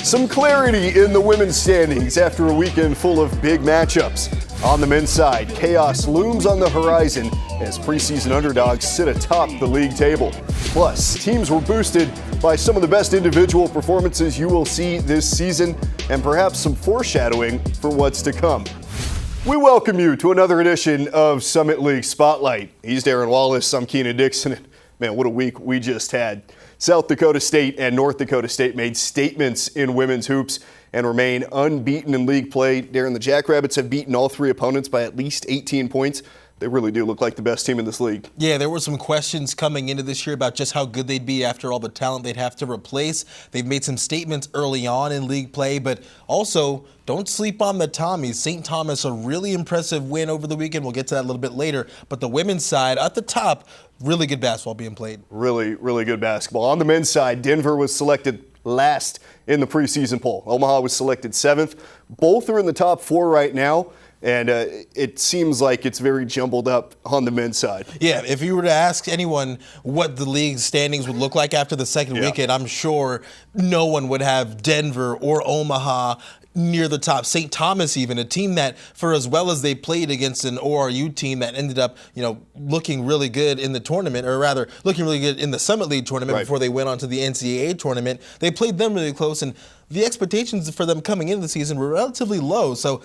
Some clarity in the women's standings after a weekend full of big matchups. On the men's side, chaos looms on the horizon as preseason underdogs sit atop the league table. Plus, teams were boosted by some of the best individual performances you will see this season and perhaps some foreshadowing for what's to come. We welcome you to another edition of Summit League Spotlight. He's Darron, Wallace. I'm Kienan, Dixon. Man, what a week we just had. South Dakota State and North Dakota State made statements in women's hoops and remain unbeaten in league play. Darron, the Jackrabbits have beaten all three opponents by at least 18 points. They really do look like the best team in this league. Yeah, there were some questions coming into this year about just how good they'd be after all the talent they'd have to replace. They've made some statements early on in league play, but also don't sleep on the Tommies. St. Thomas, a really impressive win over the weekend. We'll get to that a little bit later. But the women's side at the top, really good basketball being played. Really, really good basketball. On the men's side, Denver was selected last in the preseason poll. Omaha was selected 7th. Both are in the top 4 right now. And it seems like it's very jumbled up on the men's side. Yeah, if you were to ask anyone what the league's standings would look like after the second weekend, I'm sure no one would have Denver or Omaha near the top. St. Thomas even, a team that, for as well as they played against an ORU team that ended up, looking really good in the tournament, or rather, looking really good in the Summit League tournament before they went on to the NCAA tournament. They played them really close, and the expectations for them coming into the season were relatively low. So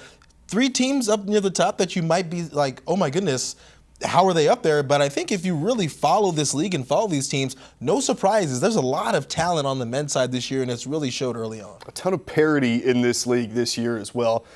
3 teams up near the top that you might be like, oh my goodness, how are they up there? But I think if you really follow this league and follow these teams, no surprises. There's a lot of talent on the men's side this year, and it's really showed early on. A ton of parity in this league this year as well.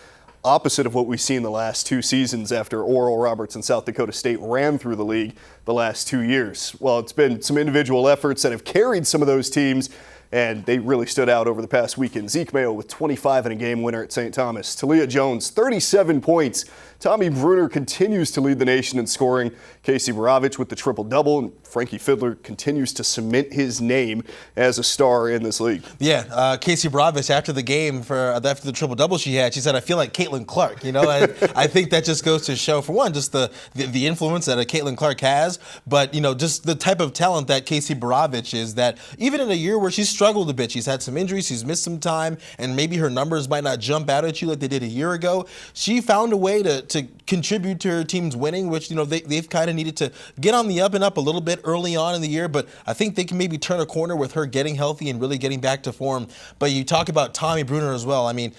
Opposite of what we've seen the last 2 seasons after Oral Roberts and South Dakota State ran through the league the last 2 years. Well, it's been some individual efforts that have carried some of those teams, and they really stood out over the past weekend. Zeke Mayo with 25 and a game winner at St. Thomas. Talia Jones, 37 points. Tommy Bruner continues to lead the nation in scoring. Casey Moravich with the triple-double. And Frankie Fiddler continues to cement his name as a star in this league. Yeah, Casey Moravich, after the game, after the triple-double she had, she said, I feel like Caitlin Clark. I think that just goes to show, for one, just the influence that a Caitlin Clark has, but, just the type of talent that Casey Moravich is, that even in a year where she's struggled a bit, she's had some injuries, she's missed some time, and maybe her numbers might not jump out at you like they did a year ago, she found a way to contribute to her team's winning, which, they've kind of needed to get on the up and up a little bit early on in the year, but I think they can maybe turn a corner with her getting healthy and really getting back to form. But you talk about Tommy Bruner as well. I mean,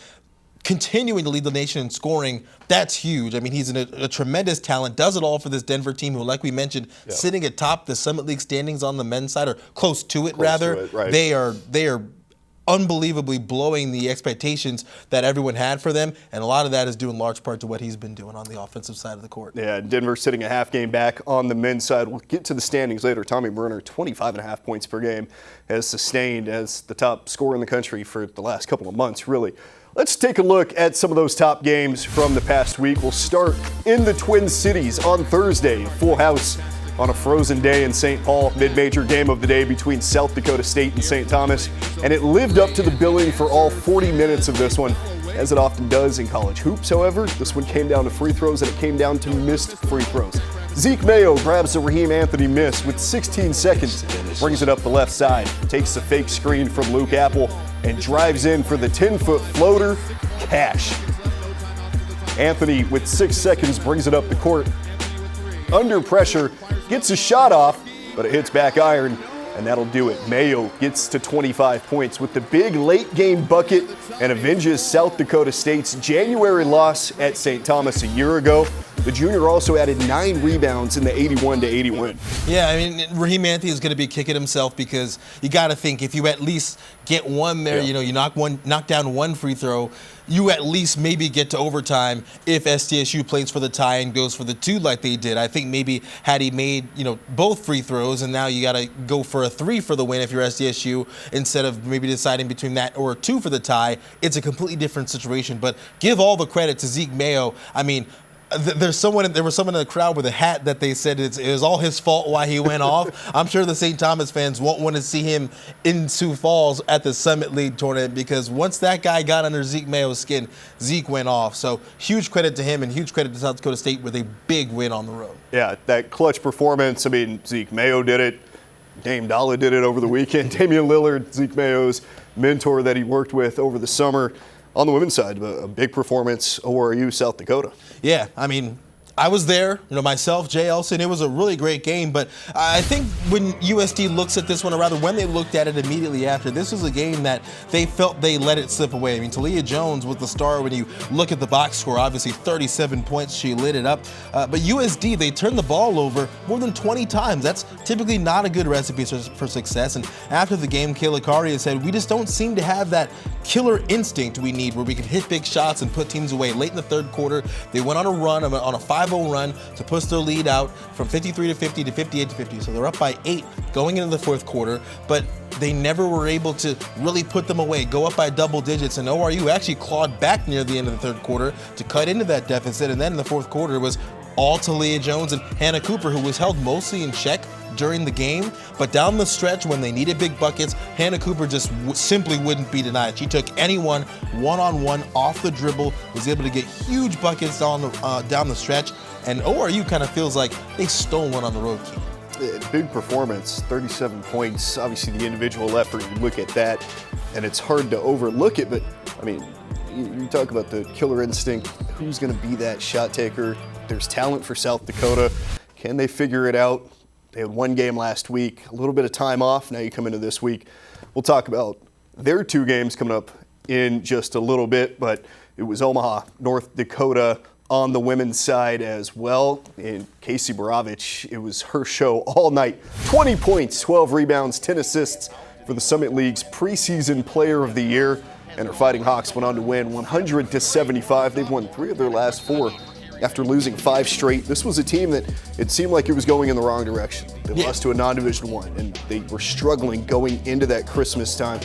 continuing to lead the nation in scoring, that's huge. I mean, he's a tremendous talent, does it all for this Denver team who, like we mentioned, sitting atop the Summit League standings on the men's side, or close to it, rather. Right. They are unbelievably blowing the expectations that everyone had for them, and a lot of that is due in large part to what he's been doing on the offensive side of the court. Yeah, Denver sitting a half game back on the men's side. We'll get to the standings later. Tommy Bruner, 25.5 points per game, has sustained as the top scorer in the country for the last couple of months, really. Let's take a look at some of those top games from the past week. We'll start in the Twin Cities on Thursday. Full house on a frozen day in St. Paul. Mid-major game of the day between South Dakota State and St. Thomas. And it lived up to the billing for all 40 minutes of this one, as it often does in college hoops. However, this one came down to free throws, and it came down to missed free throws. Zeke Mayo grabs a Raheem Anthony miss with 16 seconds, brings it up the left side, takes a fake screen from Luke Apple, and drives in for the 10-foot floater. Cash. Anthony, with 6 seconds, brings it up the court. Under pressure, gets a shot off, but it hits back iron, and that'll do it. Mayo gets to 25 points with the big late-game bucket and avenges South Dakota State's January loss at St. Thomas a year ago. The junior also added 9 rebounds in the 81-80 win. Yeah, I mean, Raheem Anthony is going to be kicking himself, because you got to think if you at least get one there, you knock down one free throw, you at least maybe get to overtime if SDSU plays for the tie and goes for the 2 like they did. I think maybe had he made, both free throws, and now you got to go for a 3 for the win if you're SDSU, instead of maybe deciding between that or a 2 for the tie, it's a completely different situation. But give all the credit to Zeke Mayo. I mean, there was someone in the crowd with a hat that they said it was all his fault why he went off. I'm sure the St. Thomas fans won't want to see him in Sioux Falls at the Summit League tournament, because once that guy got under Zeke Mayo's skin, Zeke went off. So huge credit to him, and huge credit to South Dakota State with a big win on the road. Yeah, that clutch performance. I mean, Zeke Mayo did it. Dame Dalla did it over the weekend. Damian Lillard, Zeke Mayo's mentor that he worked with over the summer. On the women's side, a big performance, ORU, South Dakota. Yeah, I mean, I was there, myself, Jay Elson. It was a really great game, but I think when USD looks at this one, or rather when they looked at it immediately after, this was a game that they felt they let it slip away. I mean, Talia Jones was the star when you look at the box score. Obviously, 37 points, she lit it up. But USD, they turned the ball over more than 20 times. That's typically not a good recipe for success. And after the game, Kayla Karia said, we just don't seem to have that killer instinct we need where we can hit big shots and put teams away. Late in the third quarter, they went on a run, on a 5-0 run to push their lead out from 53 to 50 to 58 to 50. So they're up by 8 going into the fourth quarter, but they never were able to really put them away, go up by double digits. And ORU actually clawed back near the end of the third quarter to cut into that deficit. And then in the fourth quarter, it was all Talia Jones and Hannah Cooper, who was held mostly in check during the game, but down the stretch when they needed big buckets, Hannah Cooper just simply wouldn't be denied. She took anyone one-on-one off the dribble, was able to get huge buckets down the stretch, and ORU kind of feels like they stole one on the road, Kienan. Big performance, 37 points. Obviously, the individual effort, you look at that, and it's hard to overlook it, but, I mean, you talk about the killer instinct. Who's going to be that shot taker? There's talent for South Dakota. Can they figure it out? They had one game last week, a little bit of time off. Now you come into this week. We'll talk about their 2 games coming up in just a little bit, but it was Omaha, North Dakota on the women's side as well. And Casey Borovich, it was her show all night. 20 points, 12 rebounds, 10 assists for the Summit League's preseason player of the year. And her Fighting Hawks went on to win 100-75. They've won 3 of their last 4. After losing 5 straight. This was a team that it seemed like it was going in the wrong direction. They lost to a non-Division I, and they were struggling going into that Christmas time.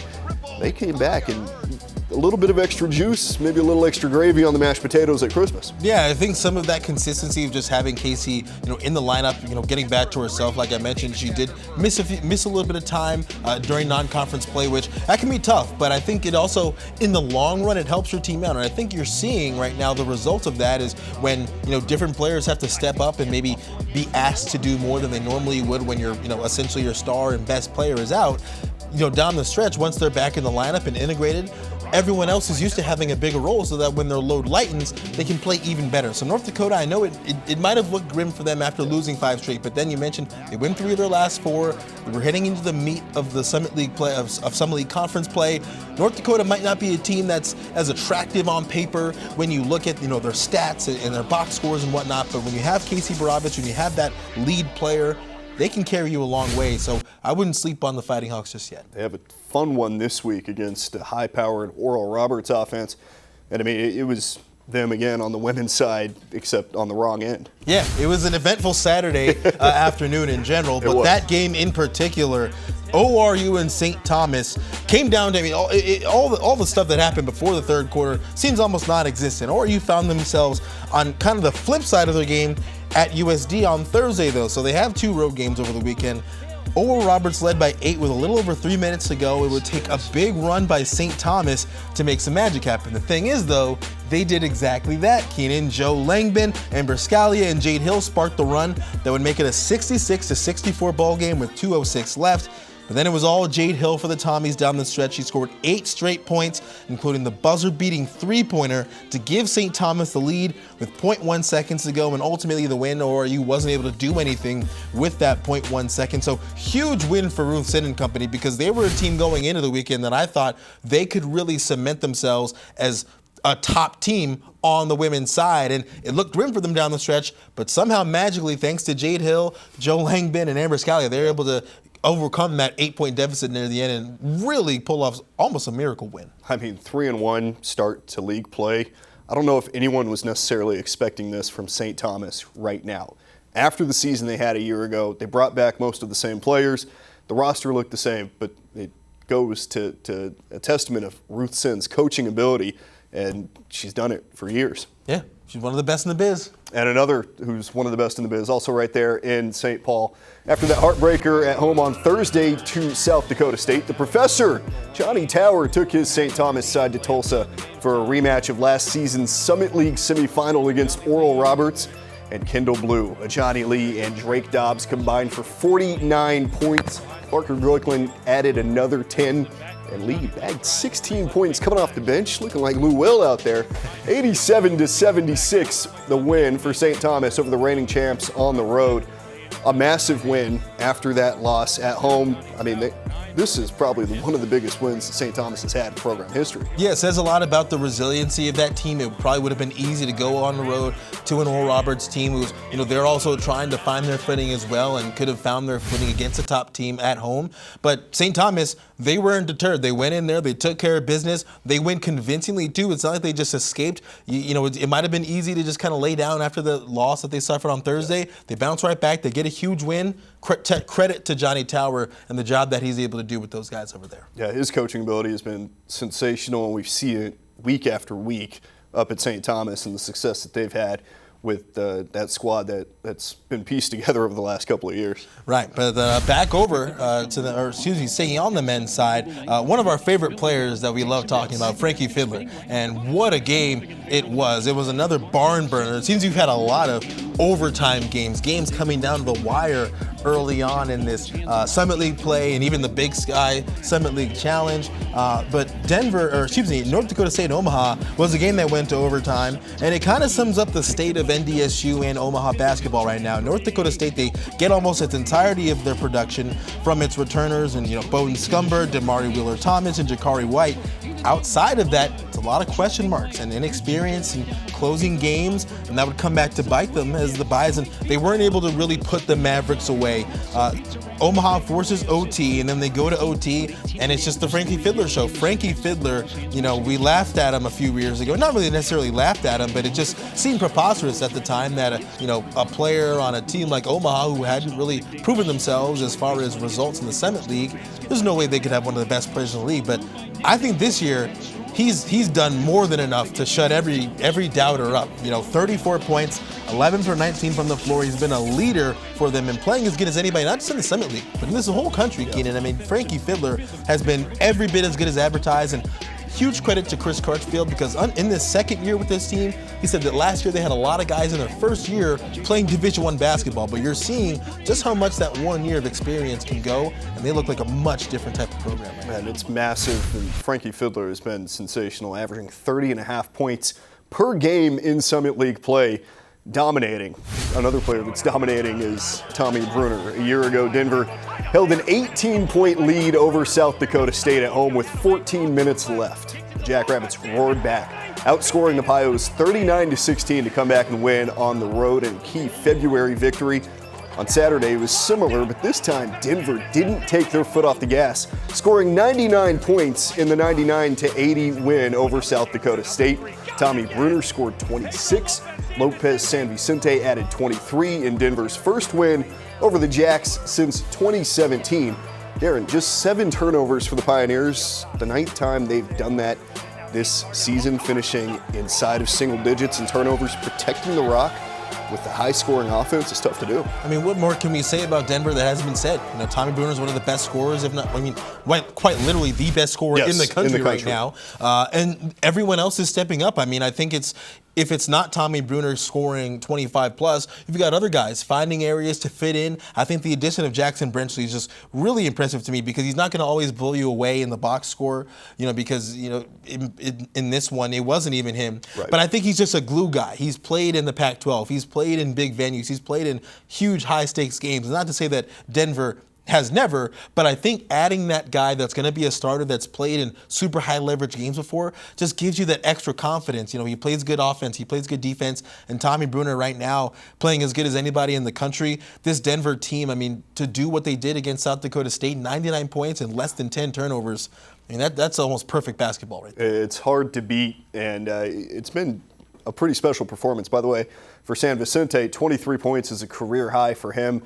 They came back and a little bit of extra juice, maybe a little extra gravy on the mashed potatoes at Christmas. Yeah, I think some of that consistency of just having Casey, in the lineup, getting back to herself. Like I mentioned, she did miss a little bit of time during non-conference play, which that can be tough. But I think it also, in the long run, it helps your team out. And I think you're seeing right now the result of that is when different players have to step up and maybe be asked to do more than they normally would when you're essentially your star and best player is out. Down the stretch, once they're back in the lineup and integrated, everyone else is used to having a bigger role so that when their load lightens, they can play even better. So North Dakota, I know it might have looked grim for them after losing 5 straight, but then you mentioned they win 3 of their last 4. We're heading into the meat of the Summit League play, of Summit League Conference play. North Dakota might not be a team that's as attractive on paper when you look at their stats and their box scores and whatnot, but when you have Casey Borovich, when you have that lead player, they can carry you a long way. So I wouldn't sleep on the Fighting Hawks just yet. They have a fun one this week against a high-powered Oral Roberts offense. And I mean, it was them again on the women's side, except on the wrong end. Yeah, it was an eventful Saturday afternoon in general, but that game in particular, ORU and St. Thomas came down to, all the stuff that happened before the third quarter seems almost non-existent. ORU found themselves on kind of the flip side of their game at USD on Thursday, though. So they have 2 road games over the weekend. Oral Roberts led by 8 with a little over 3 minutes to go. It would take a big run by St. Thomas to make some magic happen. The thing is, though, they did exactly that. Kienan, Joe Langbin, Amber Scalia, and Jade Hill sparked the run that would make it a 66-64 ball game with 2:06 left. But then it was all Jade Hill for the Tommies down the stretch. She scored 8 straight points, including the buzzer-beating 3-pointer to give St. Thomas the lead with 0.1 seconds to go, and ultimately the win, ORU wasn't able to do anything with that 0.1 second. So huge win for Ruth Sin and company, because they were a team going into the weekend that I thought they could really cement themselves as a top team on the women's side, and it looked grim for them down the stretch, but somehow magically, thanks to Jade Hill, Joe Langbin, and Amber Scalia, they were able to overcome that 8-point deficit near the end and really pull off almost a miracle win. I mean, 3-1 start to league play. I don't know if anyone was necessarily expecting this from St. Thomas right now. After the season they had a year ago, they brought back most of the same players. The roster looked the same, but it goes to a testament of Ruth Sin's coaching ability, and she's done it for years. Yeah, she's one of the best in the biz. And another who's one of the best in the biz, also right there in St. Paul. After that heartbreaker at home on Thursday to South Dakota State, the professor, Johnny Tower, took his St. Thomas side to Tulsa for a rematch of last season's Summit League semifinal against Oral Roberts and Kendall Blue. Johnny Lee and Drake Dobbs combined for 49 points, Parker Brooklyn added another 10 and lead bagged 16 points coming off the bench, looking like Lou Will out there. 87-76, the win for St. Thomas over the reigning champs on the road. A massive win after that loss at home. I mean, this is probably one of the biggest wins that St. Thomas has had in program history. Yeah, it says a lot about the resiliency of that team. It probably would have been easy to go on the road to an Oral Roberts team who's, they're also trying to find their footing as well and could have found their footing against a top team at home. But St. Thomas, they weren't deterred. They went in there, they took care of business. They went convincingly too. It's not like they just escaped. It might have been easy to just kind of lay down after the loss that they suffered on Thursday. They bounce right back. They get a huge win. Credit to Johnny Tower and the job that he's able to do with those guys over there. Yeah, his coaching ability has been sensational, and we see it week after week up at St. Thomas and the success that they've had with that squad that's been pieced together over the last couple of years. Right, but back over staying on the men's side, one of our favorite players that we love talking about, Frankie Fiddler, and what a game it was. It was another barn burner. It seems you've had a lot of overtime games coming down the wire early on in this Summit League play and even the Big Sky Summit League Challenge. But North Dakota State and Omaha was a game that went to overtime, and it kind of sums up the state of NDSU and Omaha basketball right now. North Dakota State, they get almost its entirety of their production from its returners, and Bowden Scumber, Damari Wheeler-Thomas, and Jakari White. Outside of that, it's a lot of question marks and inexperience in closing games, and that would come back to bite them as the Bison. They weren't able to really put the Mavericks away. Omaha forces OT, and then they go to OT, and it's just the Frankie Fiddler show. Frankie Fiddler, we laughed at him a few years ago. Not really necessarily laughed at him, but it just seemed preposterous at the time that a player on a team like Omaha who hadn't really proven themselves as far as results in the Summit League, there's no way they could have one of the best players in the league. But I think this year, he's done more than enough to shut every doubter up. 34 points, 11 for 19 from the floor. He's been a leader for them and playing as good as anybody, not just in the Summit League, but in this whole country, Keenan. I mean, Frankie Fiddler has been every bit as good as advertised, and huge credit to Chris Crutchfield because in this second year with this team, he said that last year they had a lot of guys in their first year playing Division I basketball, but you're seeing just how much that 1 year of experience can go, and they look like a much different type of program right now. Man, it's massive, and Frankie Fiddler has been sensational, averaging 30.5 points per game in Summit League play, dominating. Another player that's dominating is Tommy Bruner. A year ago, Denver held an 18-point lead over South Dakota State at home with 14 minutes left. The Jackrabbits roared back, outscoring the Pios 39-16 to come back and win on the road in a key February victory. On Saturday, it was similar, but this time Denver didn't take their foot off the gas, scoring 99 points in the 99-80 win over South Dakota State. Tommy Bruner scored 26. Lopez San Vicente added 23 in Denver's first win over the Jacks since 2017. Darron, just 7 turnovers for the Pioneers, the 9th time they've done that this season, finishing inside of single digits in turnovers, protecting the rock with the high-scoring offense is tough to do. I mean, what more can we say about Denver that hasn't been said? Tommy Bruner is one of the best scorers, if not, quite literally the best scorer in the country right now. And everyone else is stepping up. I mean, I think if it's not Tommy Bruner scoring 25 plus, you've got other guys finding areas to fit in. I think the addition of Jackson Brenchley is just really impressive to me because he's not going to always blow you away in the box score, because in this one it wasn't even him. Right. But I think he's just a glue guy. He's played in the Pac-12. He's played in big venues. He's played in huge high stakes games. Not to say that Denver has never, but I think adding that guy that's going to be a starter that's played in super high leverage games before just gives you that extra confidence. He plays good offense, he plays good defense, and Tommy Bruner right now playing as good as anybody in the country. This Denver team, I mean, to do what they did against South Dakota State, 99 points and less than 10 turnovers, I mean, that's almost perfect basketball right there. It's hard to beat, and it's been a pretty special performance. By the way, for San Vicente, 23 points is a career high for him.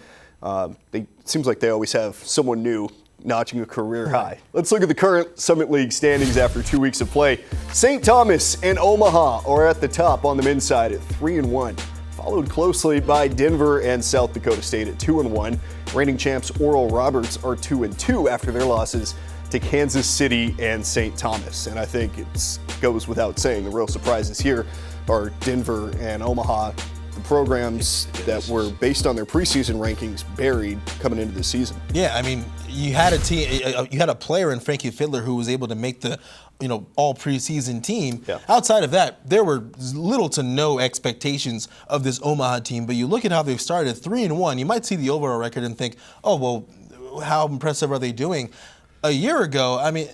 It seems like they always have someone new notching a career high. Let's look at the current Summit League standings after 2 weeks of play. St. Thomas and Omaha are at the top on the men's side at 3-1, followed closely by Denver and South Dakota State at 2-1. Reigning champs Oral Roberts are 2-2 after their losses to Kansas City and St. Thomas. And I think it goes without saying the real surprises here are Denver and Omaha. programs that were based on their preseason rankings buried coming into the season. Yeah, I mean, you had a team, you had a player in Frankie Fiddler who was able to make the all preseason team. Yeah. Outside of that, there were little to no expectations of this Omaha team. But you look at how they've started 3-1. You might see the overall record and think, oh well, how impressive are they doing? A year ago, I mean,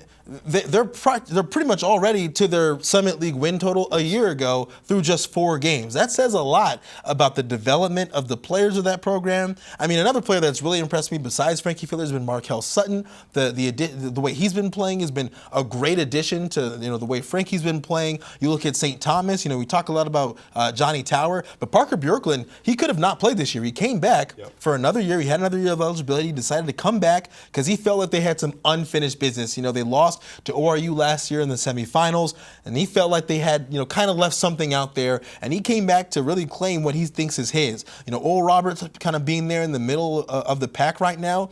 they're pretty much already to their Summit League win total a year ago through just 4 games. That says a lot about the development of the players of that program. I mean, another player that's really impressed me besides Frankie Fiddler has been Markel Sutton. The way he's been playing has been a great addition to the way Frankie's been playing. You look at St. Thomas. We talk a lot about Johnny Tower, but Parker Bjorklund, he could have not played this year. He came back for another year. He had another year of eligibility. He decided to come back because he felt like they had some unfinished business. They lost to ORU last year in the semifinals, and he felt like they had, kind of left something out there, and he came back to really claim what he thinks is his. Oral Roberts kind of being there in the middle of the pack right now.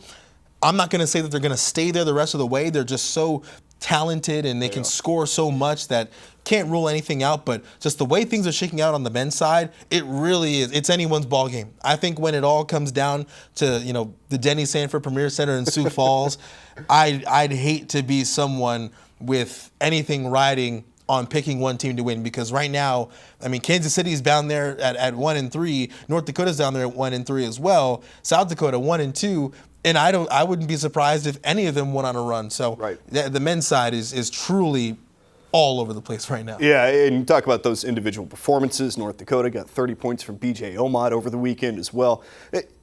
I'm not going to say that they're going to stay there the rest of the way. They're just so talented, and they can score so much that can't rule anything out. But just the way things are shaking out on the men's side, it really is. It's anyone's ball game. I think when it all comes down to the Denny Sanford Premier Center in Sioux Falls, I'd hate to be someone with anything riding on picking one team to win, because right now, I mean, Kansas City's down there at 1-3, North Dakota's down there at 1-3 as well, South Dakota 1-2. And I wouldn't be surprised if any of them went on a run. So the men's side is truly all over the place right now. Yeah, and you talk about those individual performances. North Dakota got 30 points from B.J. Omot over the weekend as well.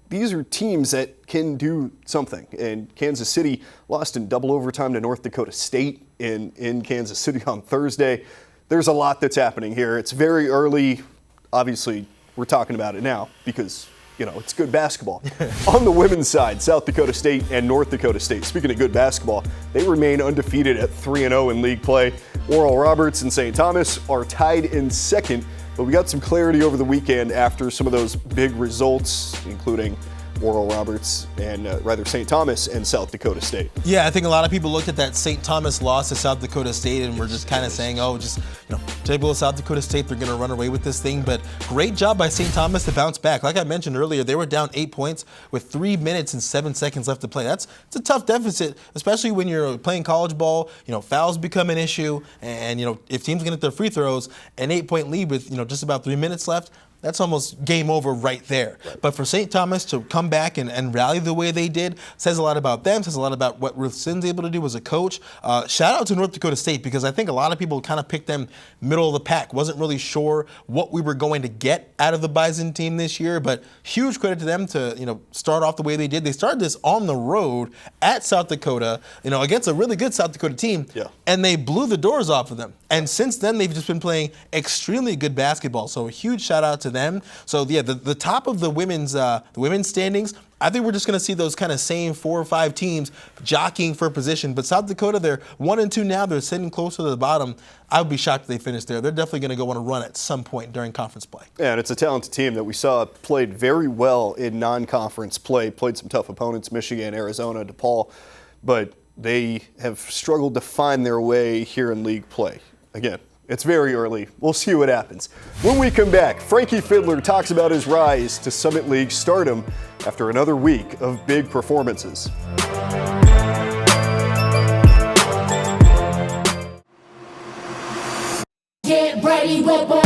These are teams that can do something. And Kansas City lost in double overtime to North Dakota State in Kansas City on Thursday. There's a lot that's happening here. It's very early. Obviously, we're talking about it now because it's good basketball. On the women's side, South Dakota State and North Dakota State. Speaking of good basketball, they remain undefeated at 3-0 in league play. Oral Roberts and St. Thomas are tied in second, but we got some clarity over the weekend after some of those big results, including Oral Roberts and St. Thomas and South Dakota State. Yeah, I think a lot of people looked at that St. Thomas loss to South Dakota State and were just kind of saying, typical South Dakota State, they're going to run away with this thing. But great job by St. Thomas to bounce back. Like I mentioned earlier, they were down 8 points with 3 minutes and 7 seconds left to play. It's a tough deficit, especially when you're playing college ball. Fouls become an issue, and if teams can hit their free throws, an 8-point lead with just about 3 minutes left, that's almost game over right there. Right. But for St. Thomas to come back and rally the way they did says a lot about them, says a lot about what Ruth Sinn's able to do as a coach. Shout out to North Dakota State, because I think a lot of people kind of picked them middle of the pack. Wasn't really sure what we were going to get out of the Bison team this year, but huge credit to them to start off the way they did. They started this on the road at South Dakota, against a really good South Dakota team, and they blew the doors off of them. And since then, they've just been playing extremely good basketball. So a huge shout out to them. So yeah, the top of the women's standings, I think we're just going to see those kind of same 4 or 5 teams jockeying for position. But South Dakota, they're 1-2 now. They're sitting closer to the bottom. I would be shocked if they finish there. They're definitely going to go on a run at some point during conference play. Yeah, and it's a talented team that we saw played very well in non-conference play. Played some tough opponents, Michigan, Arizona, DePaul, but they have struggled to find their way here in league play. Again, it's very early. We'll see what happens. When we come back, Frankie Fiddler talks about his rise to Summit League stardom after another week of big performances. Get ready, we're ballin'.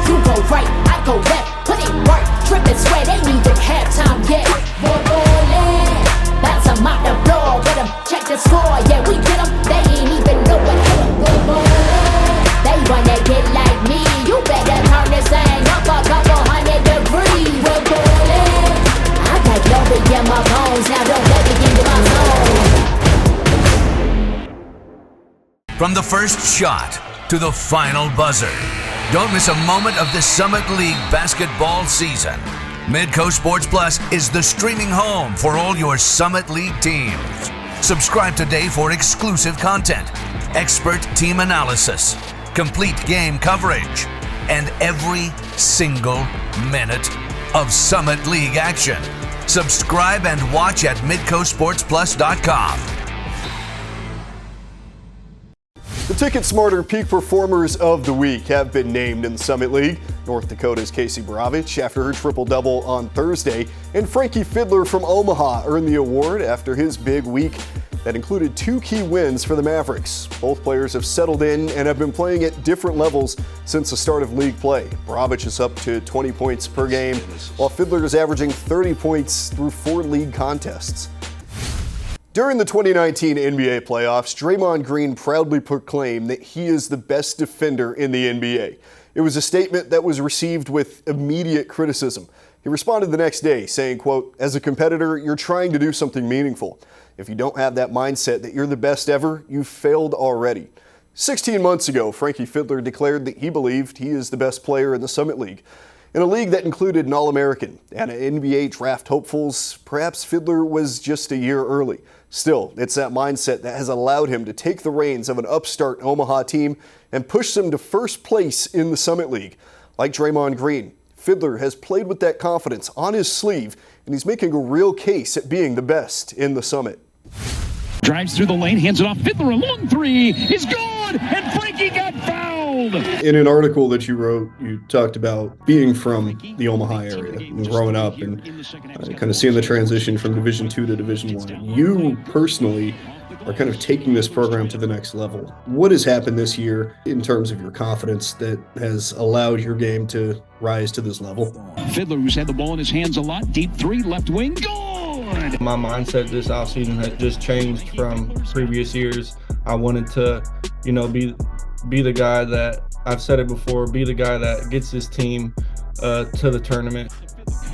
You go right, I go left. Put it work, drippin' sweat, ain't even halftime yet. We're ballin'. Bounce 'em out the floor, with 'em, check the score. Yeah, we get 'em, they ain't even know what hit 'em. We're ballin'. They wanna get like me. You better turn this thing up a couple 100 degrees. We're ballin'. I got glory in my bones, now don't let me into my zone. From the first shot to the final buzzer, don't miss a moment of the Summit League basketball season. Midco Sports Plus is the streaming home for all your Summit League teams. Subscribe today for exclusive content, expert team analysis, complete game coverage, and every single minute of Summit League action. Subscribe and watch at midcosportsplus.com. The Ticket Smarter Peak Performers of the Week have been named in the Summit League. North Dakota's Casey Borovich after her triple-double on Thursday, and Frankie Fiddler from Omaha earned the award after his big week that included 2 key wins for the Mavericks. Both players have settled in and have been playing at different levels since the start of league play. Borovich is up to 20 points per game, while Fiddler is averaging 30 points through 4 league contests. During the 2019 NBA playoffs, Draymond Green proudly proclaimed that he is the best defender in the NBA. It was a statement that was received with immediate criticism. He responded the next day saying, quote, "As a competitor, you're trying to do something meaningful. If you don't have that mindset that you're the best ever, you've failed already." 16 months ago, Frankie Fiddler declared that he believed he is the best player in the Summit League. In a league that included an All-American and NBA draft hopefuls, perhaps Fiddler was just a year early. Still, it's that mindset that has allowed him to take the reins of an upstart Omaha team and push them to first place in the Summit League. Like Draymond Green, Fiddler has played with that confidence on his sleeve, and he's making a real case at being the best in the Summit. Drives through the lane, hands it off. Fiddler, a long three is good, and Frankie got fouled. In an article that you wrote, you talked about being from the Omaha area and growing up and kind of seeing the transition from Division II to Division I. You personally are kind of taking this program to the next level. What has happened this year in terms of your confidence that has allowed your game to rise to this level? Fiddler, who's had the ball in his hands a lot, deep three, left wing, good! My mindset this offseason has just changed from previous years. I wanted to, be the guy that, I've said it before, be the guy that gets this team to the tournament.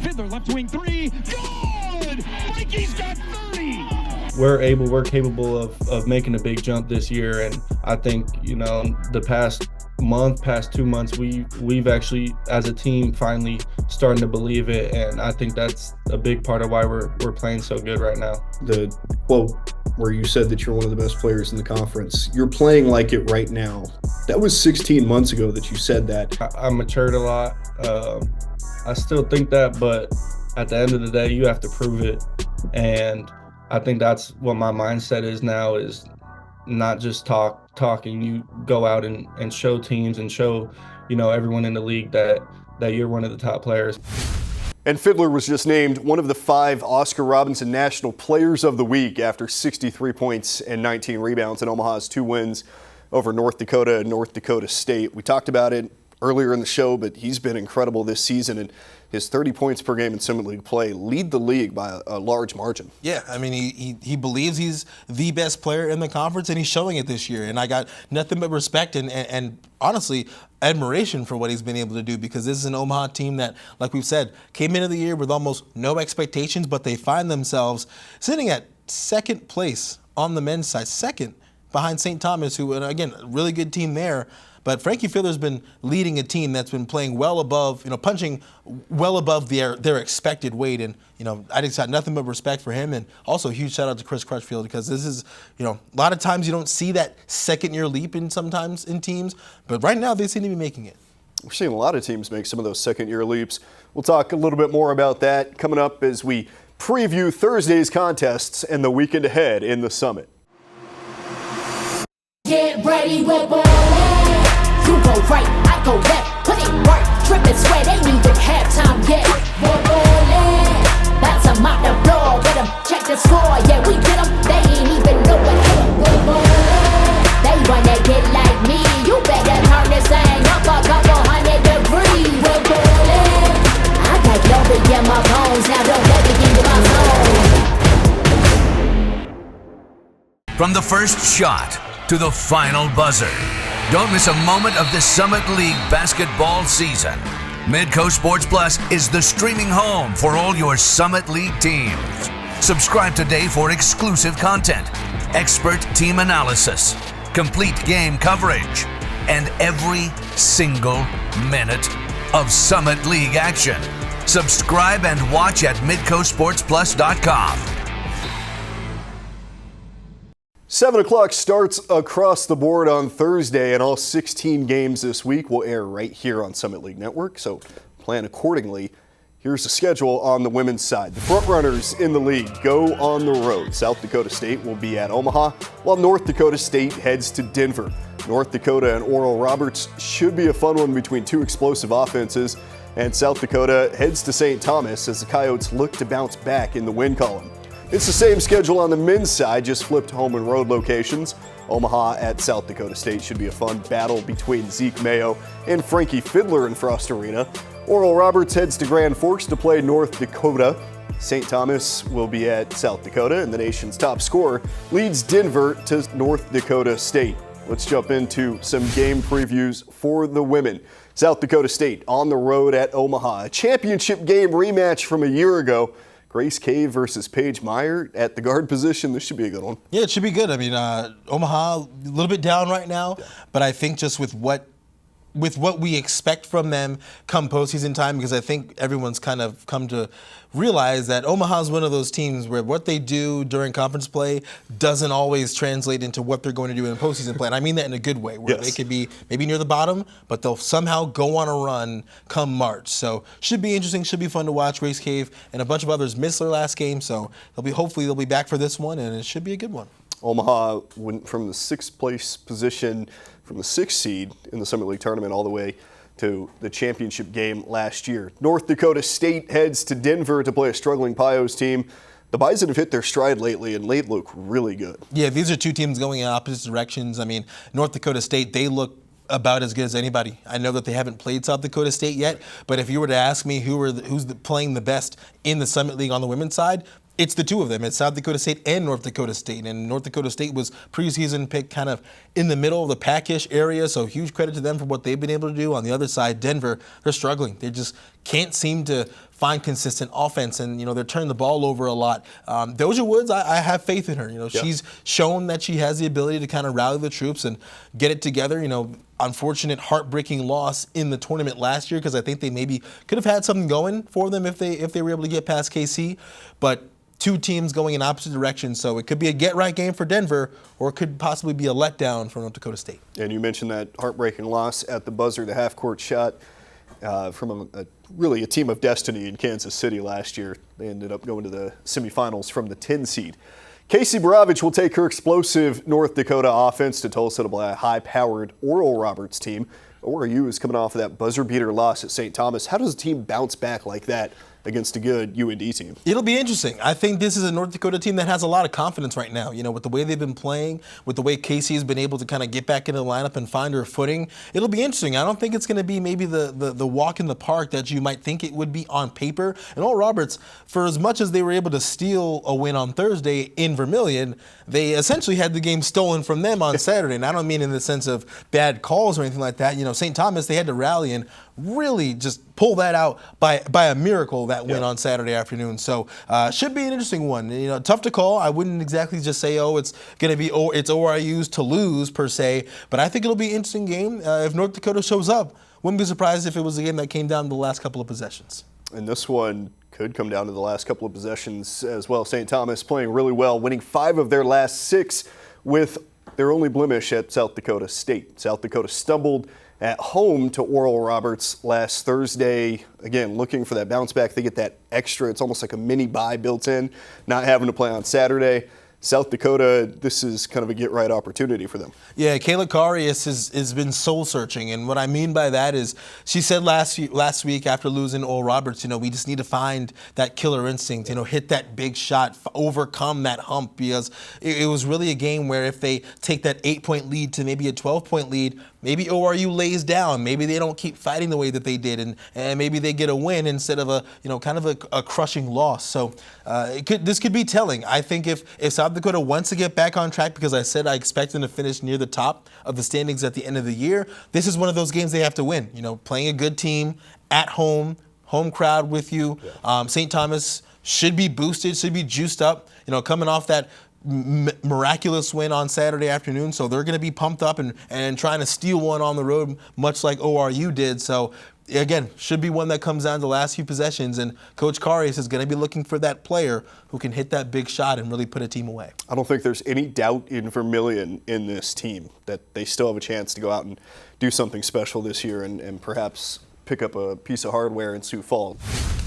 Fiddler, left wing three, good! Frankie's got 30! We're capable of making a big jump this year, and I think, the past 2 months, we've actually, as a team, finally starting to believe it, and I think that's a big part of why we're playing so good right now. The quote where you said that you're one of the best players in the conference, you're playing like it right now. That was 16 months ago that you said that. I matured a lot. I still think that, but at the end of the day, you have to prove it, and I think that's what my mindset is now, is not just talking. You go out and show teams and show, everyone in the league that you're one of the top players. And Fiddler was just named one of the 5 Oscar Robinson National Players of the Week after 63 points and 19 rebounds in Omaha's 2 wins over North Dakota and North Dakota State. We talked about it earlier in the show, but he's been incredible this season, and his 30 points per game in Summit League play lead the league by a large margin. Yeah, I mean, he believes he's the best player in the conference, and he's showing it this year. And I got nothing but respect and honestly, admiration for what he's been able to do, because this is an Omaha team that, like we've said, came into the year with almost no expectations, but they find themselves sitting at second place on the men's side, second behind St. Thomas, who, again, a really good team there. But Frankie Fiddler's been leading a team that's been playing well above, punching well above their expected weight. And, I just got nothing but respect for him. And also a huge shout out to Chris Crutchfield, because this is, a lot of times you don't see that second year leap sometimes in teams. But right now they seem to be making it. We're seeing a lot of teams make some of those second year leaps. We'll talk a little bit more about that coming up as we preview Thursday's contests and the weekend ahead in the Summit. Get ready, we're ballin'. You go right, I go left. Put it work, drippin' sweat, ain't even halftime yet. We're ballin'. Bounce 'em out the floor, get 'em, check the score. Yeah, we get 'em, they ain't even know what hit 'em. We're ballin'. They wanna get like me. You better turn this thing up a couple 100 degrees. We're ballin'. I got glory in my bones, now don't let me into my zone. From the first shot to the final buzzer, don't miss a moment of the Summit League basketball season. Midco Sports Plus is the streaming home for all your Summit League teams. Subscribe today for exclusive content, expert team analysis, complete game coverage, and every single minute of Summit League action. Subscribe and watch at midcosportsplus.com. 7 o'clock starts across the board on Thursday, and all 16 games this week will air right here on Summit League Network, so plan accordingly. Here's the schedule on the women's side. The frontrunners in the league go on the road. South Dakota State will be at Omaha, while North Dakota State heads to Denver. North Dakota and Oral Roberts should be a fun one between two explosive offenses. And South Dakota heads to St. Thomas as the Coyotes look to bounce back in the win column. It's the same schedule on the men's side, just flipped home and road locations. Omaha at South Dakota State should be a fun battle between Zeke Mayo and Frankie Fiddler in Frost Arena. Oral Roberts heads to Grand Forks to play North Dakota. St. Thomas will be at South Dakota, and the nation's top scorer leads Denver to North Dakota State. Let's jump into some game previews for the women. South Dakota State on the road at Omaha. A championship game rematch from a year ago. Grace Cave versus Paige Meyer at the guard position. This should be a good one. Yeah, it should be good. I mean, Omaha, a little bit down right now, but I think just with what we expect from them come postseason time, because I think everyone's kind of come to realize that Omaha's one of those teams where what they do during conference play doesn't always translate into what they're going to do in postseason play. And I mean that in a good way, where they could be maybe near the bottom, but they'll somehow go on a run come March. So should be interesting, should be fun to watch. Grace Cave and a bunch of others missed their last game, so hopefully they'll be back for this one, and it should be a good one. Omaha went from the sixth place position, from the sixth seed in the Summit League tournament all the way to the championship game last year. North Dakota State heads to Denver to play a struggling Pios team. The Bison have hit their stride lately, and late look really good. Yeah, these are two teams going in opposite directions. I mean, North Dakota State, they look about as good as anybody. I know that they haven't played South Dakota State yet, but if you were to ask me who's playing the best in the Summit League on the women's side, it's the two of them. It's South Dakota State and North Dakota State. And North Dakota State was preseason picked kind of in the middle of the pack-ish area, so huge credit to them for what they've been able to do. On the other side, Denver, they're struggling. They just can't seem to find consistent offense, and they're turning the ball over a lot. Doja Woods, I have faith in her. She's shown that she has the ability to kind of rally the troops and get it together. Unfortunate, heartbreaking loss in the tournament last year, because I think they maybe could have had something going for them if they were able to get past KC, but two teams going in opposite directions, so it could be a get-right game for Denver, or it could possibly be a letdown for North Dakota State. And you mentioned that heartbreaking loss at the buzzer, the half-court shot from really a team of destiny in Kansas City last year. They ended up going to the semifinals from the 10 seed. Casey Borovich will take her explosive North Dakota offense to Tulsa to play a high-powered Oral Roberts team. ORU is coming off of that buzzer-beater loss at St. Thomas. How does a team bounce back like that against a good UND team? It'll be interesting. I think this is a North Dakota team that has a lot of confidence right now. With the way they've been playing, with the way Casey has been able to kind of get back into the lineup and find her footing, it'll be interesting. I don't think it's going to be maybe the walk in the park that you might think it would be on paper. And Oral Roberts, for as much as they were able to steal a win on Thursday in Vermilion, they essentially had the game stolen from them on Saturday. And I don't mean in the sense of bad calls or anything like that. St. Thomas, they had to rally and really just pull that out by a miracle, that win on Saturday afternoon. So should be an interesting one. Tough to call. I wouldn't exactly just say, it's going to be it's ORU's to lose per se, but I think it'll be an interesting game. If North Dakota shows up, wouldn't be surprised if it was a game that came down to the last couple of possessions. And this one could come down to the last couple of possessions as well. St. Thomas playing really well, winning 5 of their last 6 with their only blemish at South Dakota State. South Dakota stumbled at home to Oral Roberts last Thursday. Again, looking for that bounce back. They get that extra, it's almost like a mini bye built in, not having to play on Saturday. South Dakota, this is kind of a get-right opportunity for them. Yeah, Kayla Karius has been soul-searching, and what I mean by that is she said last week after losing Oral Roberts, we just need to find that killer instinct, hit that big shot, overcome that hump, because it was really a game where if they take that 8-point lead to maybe a 12-point lead, maybe ORU lays down. Maybe they don't keep fighting the way that they did, and maybe they get a win instead of a crushing loss. So this could be telling. I think if South Dakota wants to get back on track, because I said I expect them to finish near the top of the standings at the end of the year, this is one of those games they have to win. Playing a good team at home crowd with you. St. Thomas should be boosted, should be juiced up. Coming off that miraculous win on Saturday afternoon, so they're going to be pumped up and trying to steal one on the road, much like ORU did. So again, should be one that comes down to the last few possessions, and Coach Karius is going to be looking for that player who can hit that big shot and really put a team away. I don't think there's any doubt in Vermilion in this team that they still have a chance to go out and do something special this year and perhaps pick up a piece of hardware in Sioux Falls.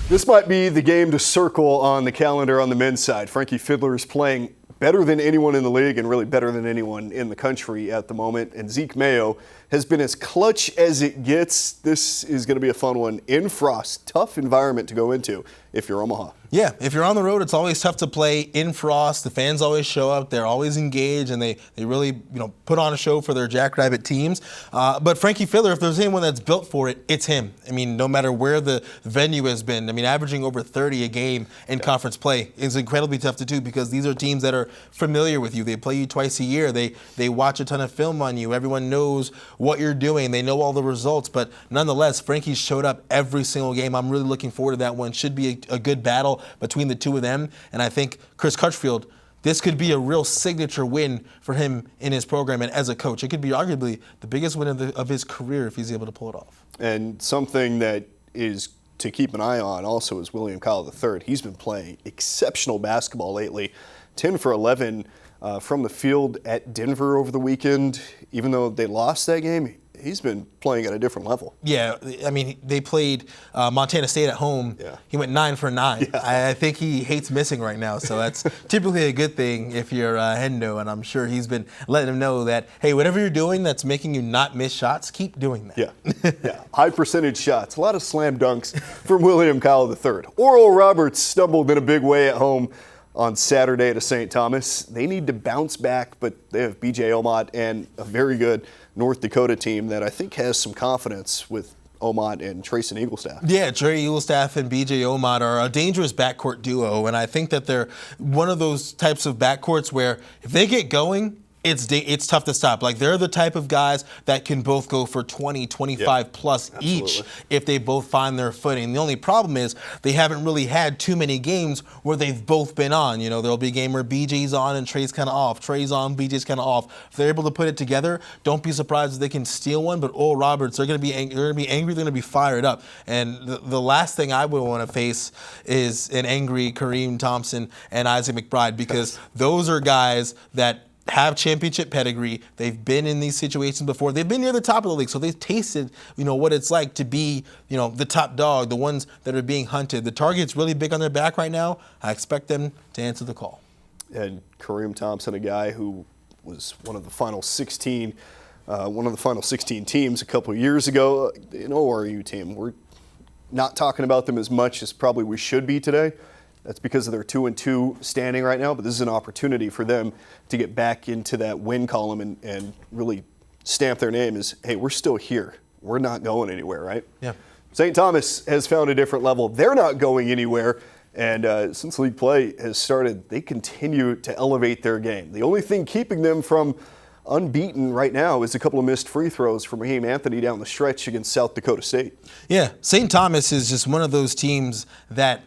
This might be the game to circle on the calendar on the men's side. Frankie Fiddler is playing better than anyone in the league and really better than anyone in the country at the moment. And Zeke Mayo has been as clutch as it gets. This is going to be a fun one in Frost. Tough environment to go into if you're Omaha. Yeah, if you're on the road, it's always tough to play in Frost. The fans always show up. They're always engaged, and they really put on a show for their Jackrabbit teams. But Frankie Filler, if there's anyone that's built for it, it's him. I mean, no matter where the venue has been, I mean, averaging over 30 a game in conference play is incredibly tough to do because these are teams that are familiar with you. They play you twice a year. They watch a ton of film on you. Everyone knows what you're doing. They know all the results. But nonetheless, Frankie's showed up every single game. I'm really looking forward to that one. Should be a good battle between the two of them. And I think Chris Crutchfield, this could be a real signature win for him in his program and as a coach. It could be arguably the biggest win of his career if he's able to pull it off. And something that is to keep an eye on also is William Kyle III. He's been playing exceptional basketball lately. 10 for 11 from the field at Denver over the weekend. Even though they lost that game, he's been playing at a different level. Yeah, I mean, they played Montana State at home. Yeah. He went 9 for 9. Yeah. I think he hates missing right now, so that's typically a good thing if you're Hendo, and I'm sure he's been letting him know that, hey, whatever you're doing that's making you not miss shots, keep doing that. Yeah. High percentage shots. A lot of slam dunks from William Kyle III. Oral Roberts stumbled in a big way at home on Saturday to St. Thomas. They need to bounce back, but they have B.J. Omot and a very good North Dakota team that I think has some confidence with Omot and Trayson Eaglestaff. Yeah, Trey Eaglestaff and B.J. Omot are a dangerous backcourt duo, and I think that they're one of those types of backcourts where if they get going, it's tough to stop. Like, they're the type of guys that can both go for 20, 25 plus each if they both find their footing. The only problem is they haven't really had too many games where they've both been on. You know, there'll be a game where BJ's on and Trey's kind of off. Trey's on, BJ's kind of off. If they're able to put it together, don't be surprised if they can steal one. But Oral Roberts, they're going to be angry. They're going to be fired up. And the last thing I would want to face is an angry Kareem Thompson and Isaac McBride, because those are guys that have championship pedigree. They've been in these situations before. They've been near the top of the league, so they've tasted, what it's like to be, the top dog, the ones that are being hunted. The target's really big on their back right now. I expect them to answer the call. And Kareem Thompson, a guy who was one of the final 16 teams a couple of years ago. An ORU team. We're not talking about them as much as probably we should be today. That's because of their 2-2 standing right now, but this is an opportunity for them to get back into that win column and really stamp their name as, hey, we're still here. We're not going anywhere, right? Yeah. St. Thomas has found a different level. They're not going anywhere, and since league play has started, they continue to elevate their game. The only thing keeping them from unbeaten right now is a couple of missed free throws from Raheem Anthony down the stretch against South Dakota State. Yeah, St. Thomas is just one of those teams that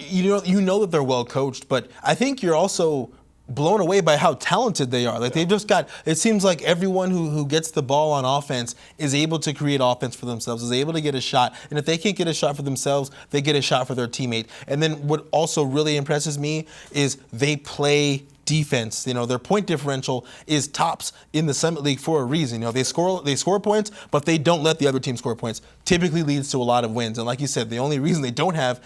you know that they're well coached, but I think you're also blown away by how talented they are. Like, they've just got, it seems like everyone who gets the ball on offense is able to create offense for themselves, is able to get a shot. And if they can't get a shot for themselves, they get a shot for their teammate. And then what also really impresses me is they play defense. Their point differential is tops in the Summit League for a reason. They score points, but they don't let the other team score points. Typically leads to a lot of wins. And like you said, the only reason they don't have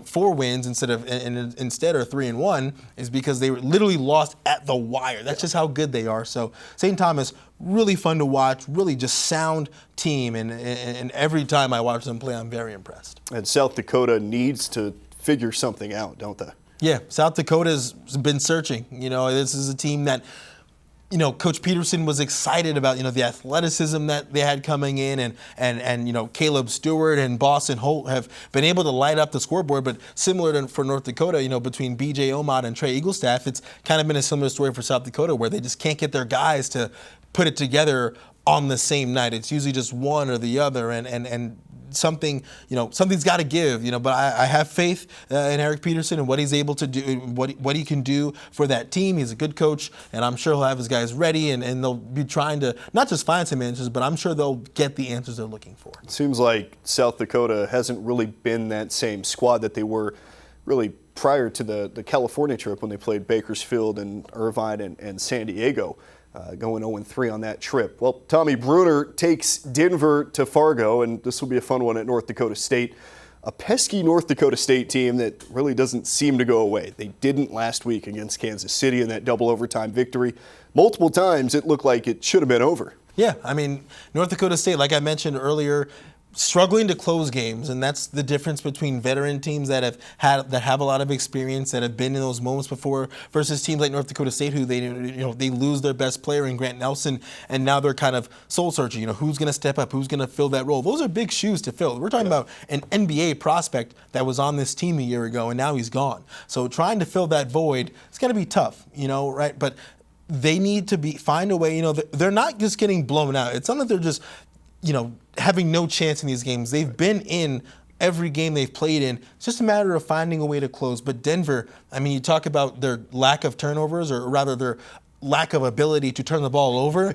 4 wins instead are 3-1 is because they literally lost at the wire. That's just how good they are. So St. Thomas, really fun to watch, really just sound team. And every time I watch them play, I'm very impressed. And South Dakota needs to figure something out, don't they? Yeah, South Dakota's been searching. This is a team that, Coach Peterson was excited about, the athleticism that they had coming in, and Caleb Stewart and Boston Holt have been able to light up the scoreboard. But similar to for North Dakota, between B.J. Omot and Trey Eaglestaff, it's kind of been a similar story for South Dakota, where they just can't get their guys to put it together on the same night. It's usually just one or the other, and something's got to give, but I have faith in Eric Peterson and what he's able to do, what he can do for that team. He's a good coach, and I'm sure he'll have his guys ready, and they'll be trying to not just find some answers, but I'm sure they'll get the answers they're looking for. It seems like South Dakota hasn't really been that same squad that they were really prior to the California trip when they played Bakersfield and Irvine and San Diego. Going 0-3 on that trip. Well, Tommy Bruner takes Denver to Fargo, and this will be a fun one at North Dakota State a pesky North Dakota State team that really doesn't seem to go away. They didn't last week against Kansas City in that double overtime victory. Multiple times it looked like it should have been over. Yeah, I mean, North Dakota State, like I mentioned earlier, struggling to close games, and that's the difference between veteran teams that have a lot of experience, that have been in those moments before, versus teams like North Dakota State, who they lose their best player in Grant Nelson, and now they're kind of soul searching. Who's going to step up? Who's going to fill that role? Those are big shoes to fill. We're talking about an NBA prospect that was on this team a year ago, and now he's gone. So trying to fill that void, it's going to be tough, right? But they need to find a way. They're not just getting blown out. It's not that they're just having no chance in these games. They've been in every game they've played in. It's just a matter of finding a way to close. But Denver, I mean, you talk about their lack of turnovers, or rather their lack of ability to turn the ball over.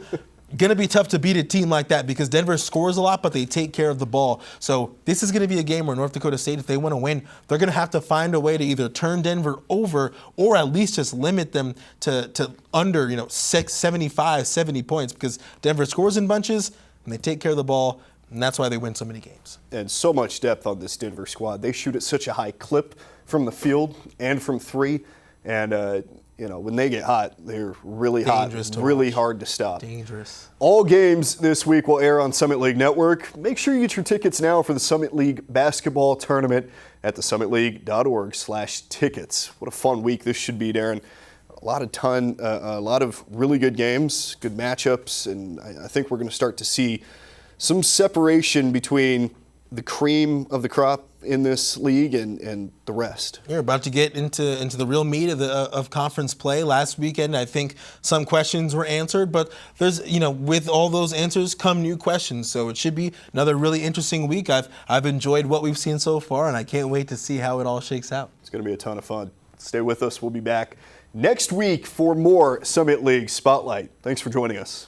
Going to be tough to beat a team like that because Denver scores a lot, but they take care of the ball. So this is going to be a game where North Dakota State, if they want to win, they're going to have to find a way to either turn Denver over or at least just limit them to under 75, 70 points, because Denver scores in bunches and they take care of the ball, and that's why they win so many games. And so much depth on this Denver squad. They shoot at such a high clip from the field and from three. And, when they get hot, they're really Dangerous hot, really hard to stop. Dangerous. All games this week will air on Summit League Network. Make sure you get your tickets now for the Summit League basketball tournament at thesummitleague.org/tickets. What a fun week this should be, Darron. A lot of really good games, good matchups, and I think we're going to start to see some separation between the cream of the crop in this league and the rest. You're about to get into the real meat of conference play. Last weekend, I think some questions were answered, but there's with all those answers come new questions. So it should be another really interesting week. I've enjoyed what we've seen so far, and I can't wait to see how it all shakes out. It's going to be a ton of fun. Stay with us. We'll be back next week for more Summit League Spotlight. Thanks for joining us.